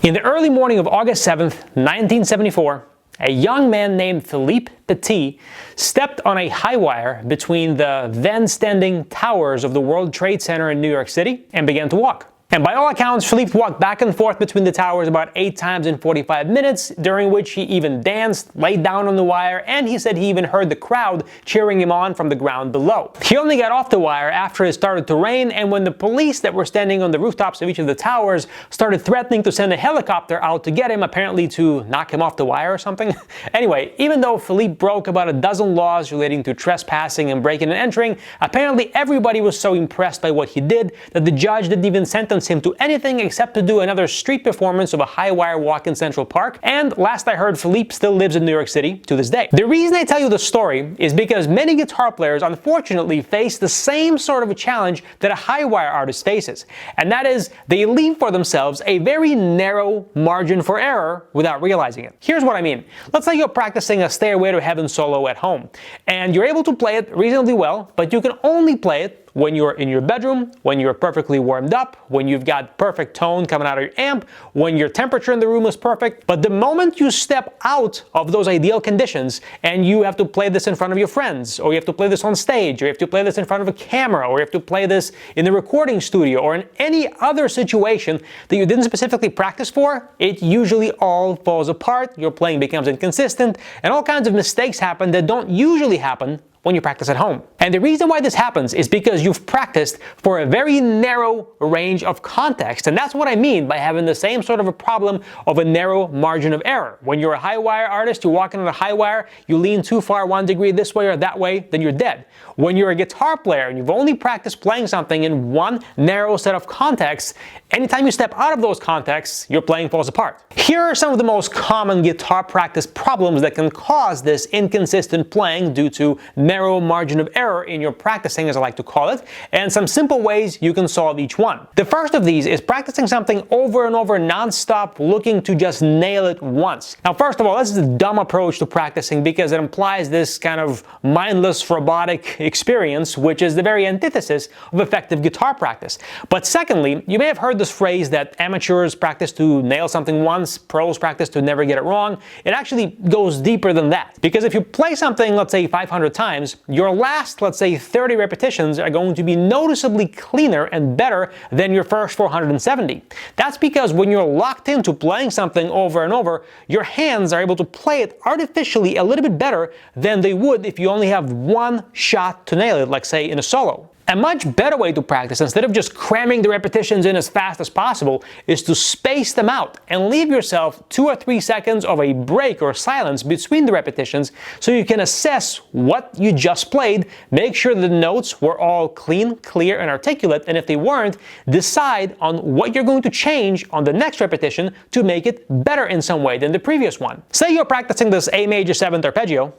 In the early morning of August 7th, 1974, a young man named Philippe Petit stepped on a high wire between the then-standing towers of the World Trade Center in New York City and began to walk. And by all accounts, Philippe walked back and forth between the towers about 8 times in 45 minutes, during which he even danced, laid down on the wire, and he said he even heard the crowd cheering him on from the ground below. He only got off the wire after it started to rain, and when the police that were standing on the rooftops of each of the towers started threatening to send a helicopter out to get him, apparently to knock him off the wire or something. Anyway, even though Philippe broke about a dozen laws relating to trespassing and breaking and entering, apparently everybody was so impressed by what he did that the judge didn't even sentence him to anything except to do another street performance of a high wire walk in Central Park, and last I heard, Philippe still lives in New York City to this day. The reason I tell you the story is because many guitar players unfortunately face the same sort of a challenge that a high wire artist faces, and that is they leave for themselves a very narrow margin for error without realizing it. Here's what I mean. Let's say you're practicing a Stairway to Heaven solo at home, and you're able to play it reasonably well, but you can only play it when you're in your bedroom, when you're perfectly warmed up, when you've got perfect tone coming out of your amp, when your temperature in the room is perfect. But the moment you step out of those ideal conditions and you have to play this in front of your friends, or you have to play this on stage, or you have to play this in front of a camera, or you have to play this in the recording studio, or in any other situation that you didn't specifically practice for, it usually all falls apart, your playing becomes inconsistent, and all kinds of mistakes happen that don't usually happen when you practice at home. And the reason why this happens is because you've practiced for a very narrow range of context, and that's what I mean by having the same sort of a problem of a narrow margin of error. When you're a high wire artist, you're walking on a high wire, you lean too far 1 degree this way or that way, then you're dead. When you're a guitar player and you've only practiced playing something in one narrow set of contexts, anytime you step out of those contexts, your playing falls apart. Here are some of the most common guitar practice problems that can cause this inconsistent playing due to narrow margin of error in your practicing, as I like to call it, and some simple ways you can solve each one. The first of these is practicing something over and over non-stop, looking to just nail it once. Now, first of all, this is a dumb approach to practicing because it implies this kind of mindless robotic experience, which is the very antithesis of effective guitar practice. But secondly, you may have heard this phrase that amateurs practice to nail something once, pros practice to never get it wrong. It actually goes deeper than that. Because if you play something, let's say 500 times, your last, let's say 30 repetitions are going to be noticeably cleaner and better than your first 470. That's because when you're locked into playing something over and over, your hands are able to play it artificially a little bit better than they would if you only have one shot to nail it, like say in a solo. A much better way to practice, instead of just cramming the repetitions in as fast as possible, is to space them out and leave yourself 2 or 3 seconds of a break or silence between the repetitions so you can assess what you just played, make sure the notes were all clean, clear, and articulate, and if they weren't, decide on what you're going to change on the next repetition to make it better in some way than the previous one. Say you're practicing this A major 7th arpeggio.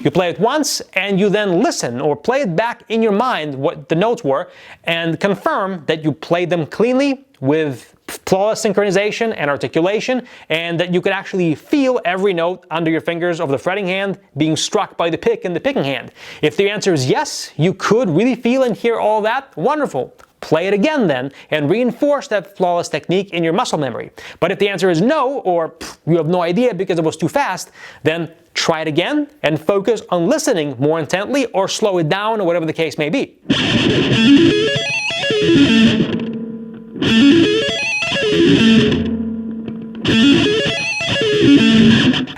You play it once, and you then listen or play it back in your mind what the notes were, and confirm that you played them cleanly with flawless synchronization and articulation, and that you could actually feel every note under your fingers of the fretting hand being struck by the pick in the picking hand. If the answer is yes, you could really feel and hear all that, wonderful. Play it again then, and reinforce that flawless technique in your muscle memory. But if the answer is no, or you have no idea because it was too fast, then try it again and focus on listening more intently, or slow it down, or whatever the case may be.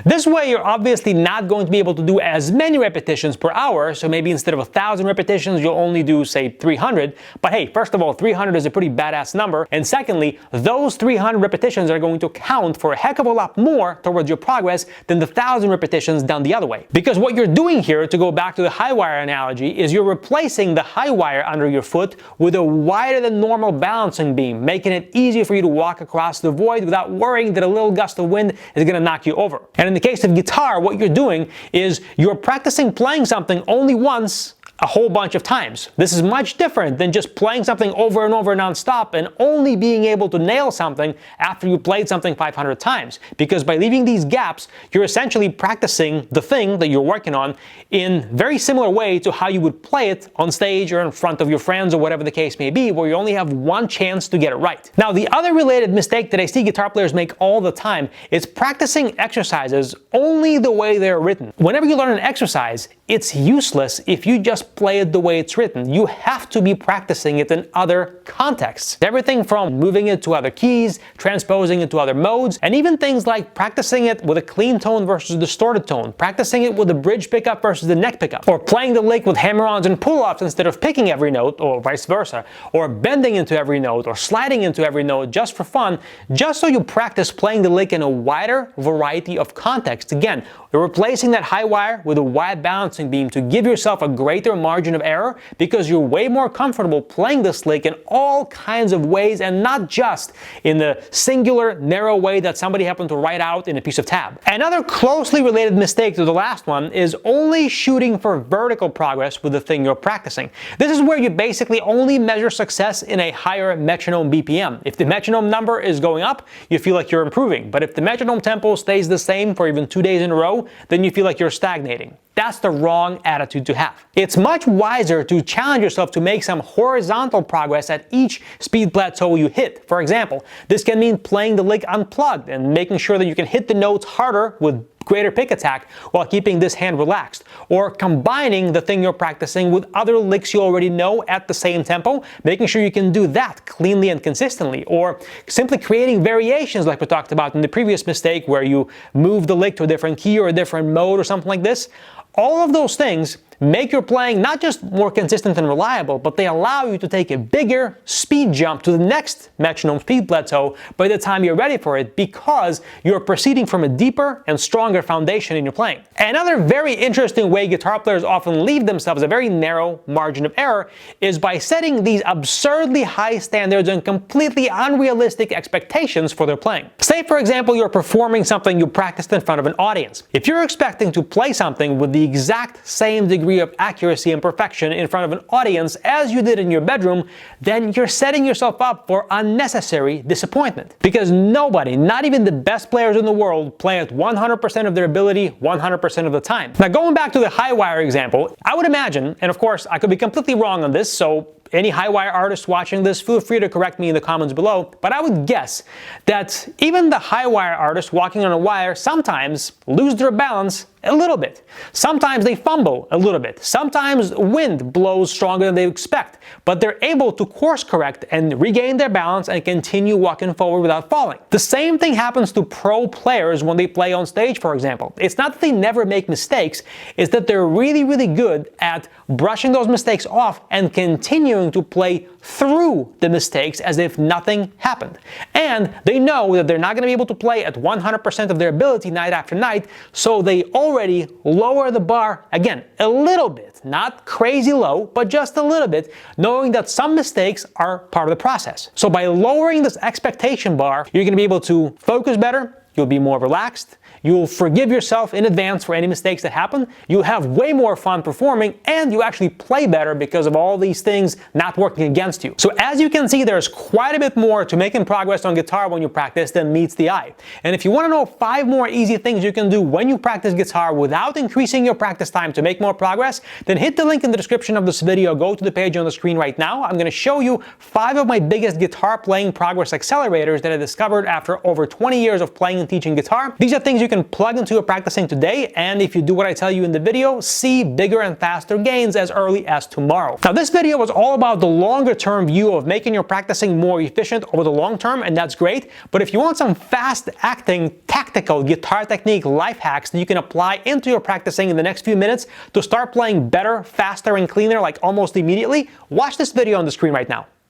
This way, you're obviously not going to be able to do as many repetitions per hour, so maybe instead of 1,000 repetitions, you'll only do, say, 300. But hey, first of all, 300 is a pretty badass number, and secondly, those 300 repetitions are going to count for a heck of a lot more towards your progress than the 1,000 repetitions done the other way. Because what you're doing here, to go back to the high wire analogy, is you're replacing the high wire under your foot with a wider than normal balancing beam, making it easier for you to walk across the void without worrying that a little gust of wind is going to knock you over. And in the case of guitar, what you're doing is you're practicing playing something only once a whole bunch of times. This is much different than just playing something over and over non-stop and only being able to nail something after you played something 500 times. Because by leaving these gaps, you're essentially practicing the thing that you're working on in very similar way to how you would play it on stage or in front of your friends or whatever the case may be, where you only have one chance to get it right. Now, the other related mistake that I see guitar players make all the time is practicing exercises only the way they're written. Whenever you learn an exercise, it's useless if you just play it the way it's written. You have to be practicing it in other contexts. Everything from moving it to other keys, transposing it to other modes, and even things like practicing it with a clean tone versus a distorted tone, practicing it with the bridge pickup versus the neck pickup, or playing the lick with hammer-ons and pull-offs instead of picking every note, or vice versa, or bending into every note, or sliding into every note just for fun, just so you practice playing the lick in a wider variety of contexts. Again, you're replacing that high wire with a wide balancing beam to give yourself a greater margin of error because you're way more comfortable playing this lick in all kinds of ways and not just in the singular, narrow way that somebody happened to write out in a piece of tab. Another closely related mistake to the last one is only shooting for vertical progress with the thing you're practicing. This is where you basically only measure success in a higher metronome BPM. If the metronome number is going up, you feel like you're improving. But if the metronome tempo stays the same for even 2 days in a row, then you feel like you're stagnating. That's the wrong attitude to have. It's much wiser to challenge yourself to make some horizontal progress at each speed plateau you hit. For example, this can mean playing the lick unplugged and making sure that you can hit the notes harder with greater pick attack while keeping this hand relaxed, or combining the thing you're practicing with other licks you already know at the same tempo, making sure you can do that cleanly and consistently, or simply creating variations like we talked about in the previous mistake where you move the lick to a different key or a different mode or something like this. All of those things make your playing not just more consistent and reliable, but they allow you to take a bigger speed jump to the next metronome speed plateau by the time you're ready for it, because you're proceeding from a deeper and stronger foundation in your playing. Another very interesting way guitar players often leave themselves a very narrow margin of error is by setting these absurdly high standards and completely unrealistic expectations for their playing. Say, for example, you're performing something you practiced in front of an audience. If you're expecting to play something with the exact same degree of accuracy and perfection in front of an audience as you did in your bedroom, then you're setting yourself up for unnecessary disappointment. Because nobody, not even the best players in the world, play at 100% of their ability 100% of the time. Now, going back to the high wire example, I would imagine, and of course I could be completely wrong on this, so any high wire artists watching this, feel free to correct me in the comments below, but I would guess that even the high wire artists walking on a wire sometimes lose their balance a little bit. Sometimes they fumble a little bit. Sometimes wind blows stronger than they expect, but they're able to course correct and regain their balance and continue walking forward without falling. The same thing happens to pro players when they play on stage, for example. It's not that they never make mistakes, it's that they're really, really good at brushing those mistakes off and continuing to play through the mistakes as if nothing happened. And they know that they're not going to be able to play at 100% of their ability night after night, so they already lower the bar, again, a little bit, not crazy low, but just a little bit, knowing that some mistakes are part of the process. So by lowering this expectation bar, you're going to be able to focus better, you'll be more relaxed, you'll forgive yourself in advance for any mistakes that happen, you'll have way more fun performing, and you actually play better because of all these things not working against you. So as you can see, there's quite a bit more to making progress on guitar when you practice than meets the eye. And if you want to know 5 more easy things you can do when you practice guitar without increasing your practice time to make more progress, then hit the link in the description of this video, go to the page on the screen right now. I'm going to show you 5 of my biggest guitar playing progress accelerators that I discovered after over 20 years of playing and teaching guitar. These are things you can plug into your practicing today, and if you do what I tell you in the video, see bigger and faster gains as early as tomorrow. Now, this video was all about the longer term view of making your practicing more efficient over the long term, and that's great. But if you want some fast acting, tactical guitar technique life hacks that you can apply into your practicing in the next few minutes to start playing better, faster, and cleaner like almost immediately, watch this video on the screen right now.